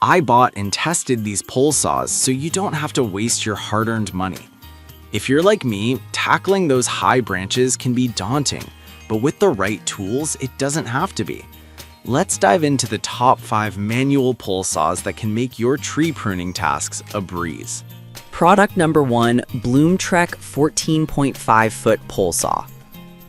I bought and tested these pole saws so you don't have to waste your hard-earned money. If you're like me, tackling those high branches can be daunting, but with the right tools, it doesn't have to be. Let's dive into the top 5 manual pole saws that can make your tree pruning tasks a breeze. Product number 1, Bloomtrek 14.5-foot pole saw.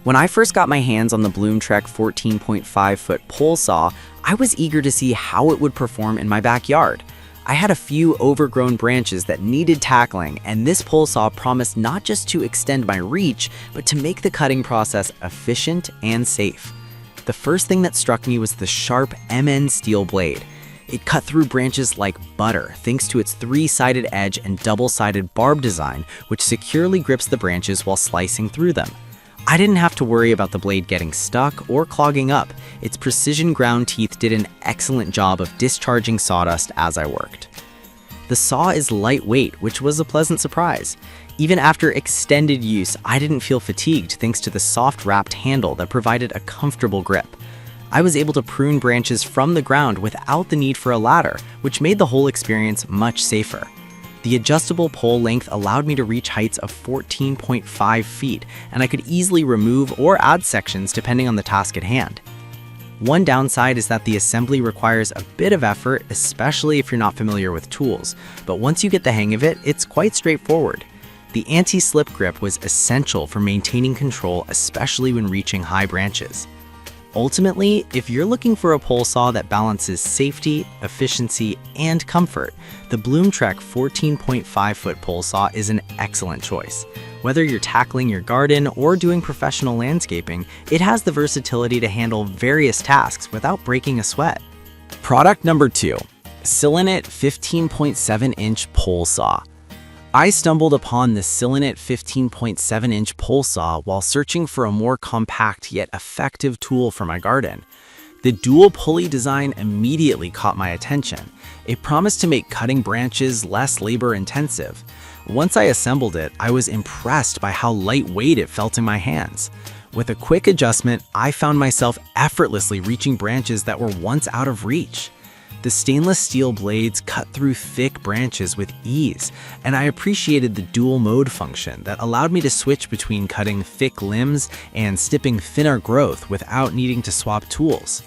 When I first got my hands on the Bloomtrek 14.5-foot pole saw, I was eager to see how it would perform in my backyard. I had a few overgrown branches that needed tackling, and this pole saw promised not just to extend my reach, but to make the cutting process efficient and safe. The first thing that struck me was the sharp MN steel blade. It cut through branches like butter thanks to its 3-sided edge and double-sided barb design, which securely grips the branches while slicing through them. I didn't have to worry about the blade getting stuck or clogging up. Its precision ground teeth did an excellent job of discharging sawdust as I worked. The saw is lightweight, which was a pleasant surprise. Even after extended use, I didn't feel fatigued thanks to the soft wrapped handle that provided a comfortable grip. I was able to prune branches from the ground without the need for a ladder, which made the whole experience much safer. The adjustable pole length allowed me to reach heights of 14.5 feet, and I could easily remove or add sections depending on the task at hand. One downside is that the assembly requires a bit of effort, especially if you're not familiar with tools, but once you get the hang of it, it's quite straightforward. The anti-slip grip was essential for maintaining control, especially when reaching high branches. Ultimately, if you're looking for a pole saw that balances safety, efficiency, and comfort, the Bloomtrek 14.5-foot pole saw is an excellent choice. Whether you're tackling your garden or doing professional landscaping, it has the versatility to handle various tasks without breaking a sweat. Product number 2, Silinit 15.7-inch pole saw. I stumbled upon the Silinit 15.7-inch pole saw while searching for a more compact yet effective tool for my garden. The dual pulley design immediately caught my attention. It promised to make cutting branches less labor-intensive. Once I assembled it, I was impressed by how lightweight it felt in my hands. With a quick adjustment, I found myself effortlessly reaching branches that were once out of reach. The stainless steel blades cut through thick branches with ease, and I appreciated the dual mode function that allowed me to switch between cutting thick limbs and snipping thinner growth without needing to swap tools.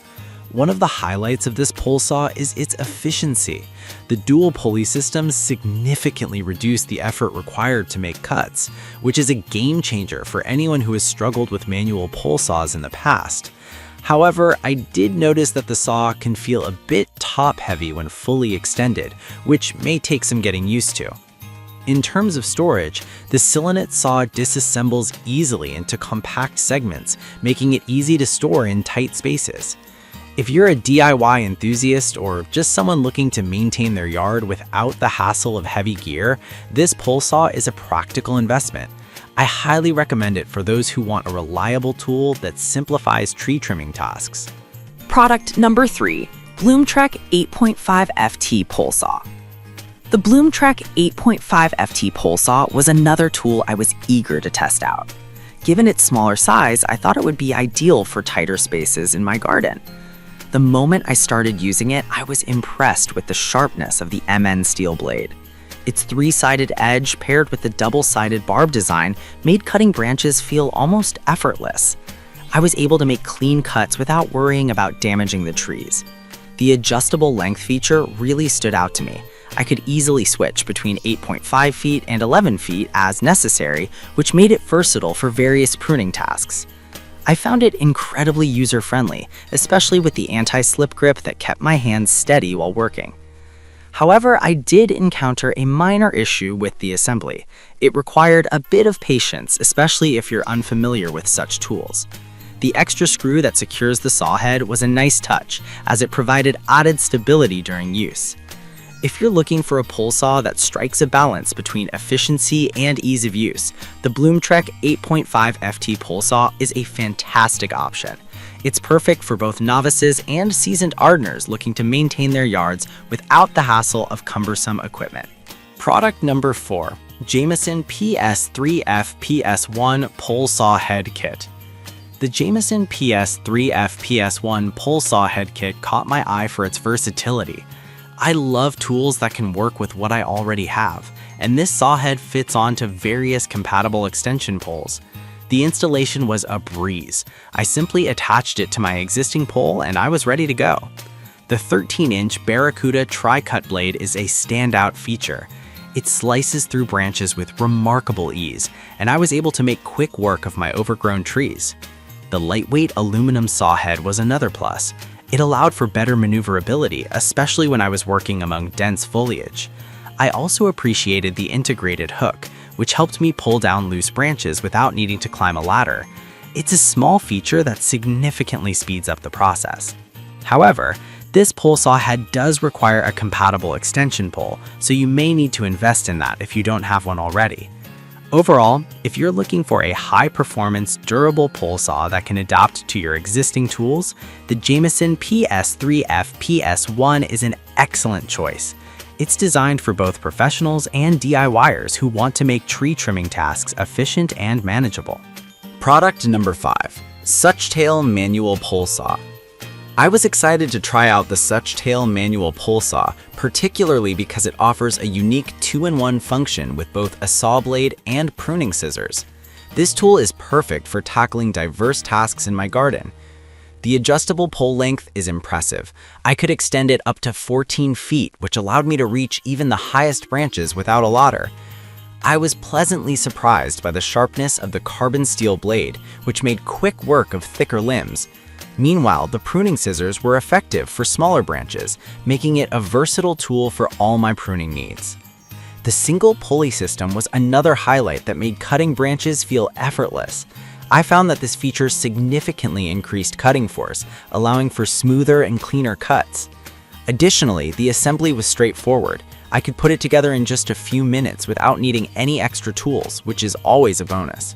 One of the highlights of this pole saw is its efficiency. The dual pulley system significantly reduced the effort required to make cuts, which is a game changer for anyone who has struggled with manual pole saws in the past. However, I did notice that the saw can feel a bit top-heavy when fully extended, which may take some getting used to. In terms of storage, the Silinit saw disassembles easily into compact segments, making it easy to store in tight spaces. If you're a DIY enthusiast or just someone looking to maintain their yard without the hassle of heavy gear, this pole saw is a practical investment. I highly recommend it for those who want a reliable tool that simplifies tree trimming tasks. Product number 3, Bloomtrek 8.5 FT pole saw. The Bloomtrek 8.5 FT pole saw was another tool I was eager to test out. Given its smaller size, I thought it would be ideal for tighter spaces in my garden. The moment I started using it, I was impressed with the sharpness of the MN steel blade. Its 3-sided edge paired with the double-sided barb design made cutting branches feel almost effortless. I was able to make clean cuts without worrying about damaging the trees. The adjustable length feature really stood out to me. I could easily switch between 8.5 feet and 11 feet as necessary, which made it versatile for various pruning tasks. I found it incredibly user-friendly, especially with the anti-slip grip that kept my hands steady while working. However, I did encounter a minor issue with the assembly. It required a bit of patience, especially if you're unfamiliar with such tools. The extra screw that secures the saw head was a nice touch, as it provided added stability during use. If you're looking for a pole saw that strikes a balance between efficiency and ease of use, the Bloomtrek 8.5 FT pole saw is a fantastic option. It's perfect for both novices and seasoned gardeners looking to maintain their yards without the hassle of cumbersome equipment. Product number 4, Jameson PS3F PS1 Pole Saw Head Kit. The Jameson PS3F PS1 Pole Saw Head Kit caught my eye for its versatility. I love tools that can work with what I already have, and this saw head fits onto various compatible extension poles. The installation was a breeze. I simply attached it to my existing pole and I was ready to go. The 13-inch Barracuda tri-cut blade is a standout feature. It slices through branches with remarkable ease, and I was able to make quick work of my overgrown trees. The lightweight aluminum saw head was another plus. It allowed for better maneuverability, especially when I was working among dense foliage. I also appreciated the integrated hook, which helped me pull down loose branches without needing to climb a ladder. It's a small feature that significantly speeds up the process. However, this pole saw head does require a compatible extension pole, so you may need to invest in that if you don't have one already. Overall, if you're looking for a high-performance, durable pole saw that can adapt to your existing tools, the Jameson PS3F PS1 is an excellent choice. It's designed for both professionals and DIYers who want to make tree trimming tasks efficient and manageable. Product number 5. Suchtail Manual Pole Saw. I was excited to try out the Suchtail Manual Pole Saw, particularly because it offers a unique 2-in-1 function with both a saw blade and pruning scissors. This tool is perfect for tackling diverse tasks in my garden. The adjustable pole length is impressive. I could extend it up to 14 feet, which allowed me to reach even the highest branches without a ladder. I was pleasantly surprised by the sharpness of the carbon steel blade, which made quick work of thicker limbs. Meanwhile, the pruning scissors were effective for smaller branches, making it a versatile tool for all my pruning needs. The single pulley system was another highlight that made cutting branches feel effortless. I found that this feature significantly increased cutting force, allowing for smoother and cleaner cuts. Additionally, the assembly was straightforward. I could put it together in just a few minutes without needing any extra tools, which is always a bonus.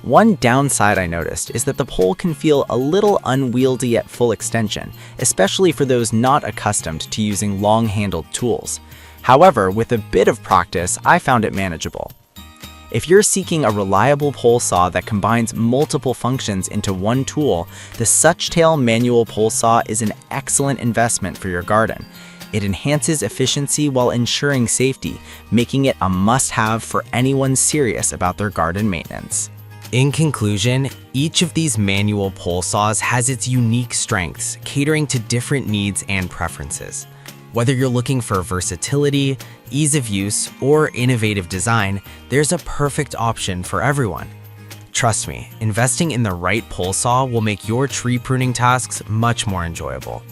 One downside I noticed is that the pole can feel a little unwieldy at full extension, especially for those not accustomed to using long-handled tools. However, with a bit of practice, I found it manageable. If you're seeking a reliable pole saw that combines multiple functions into one tool, the Suchtail Manual Pole Saw is an excellent investment for your garden. It enhances efficiency while ensuring safety, making it a must-have for anyone serious about their garden maintenance. In conclusion, each of these manual pole saws has its unique strengths, catering to different needs and preferences. Whether you're looking for versatility, ease of use, or innovative design, there's a perfect option for everyone. Trust me, investing in the right pole saw will make your tree pruning tasks much more enjoyable.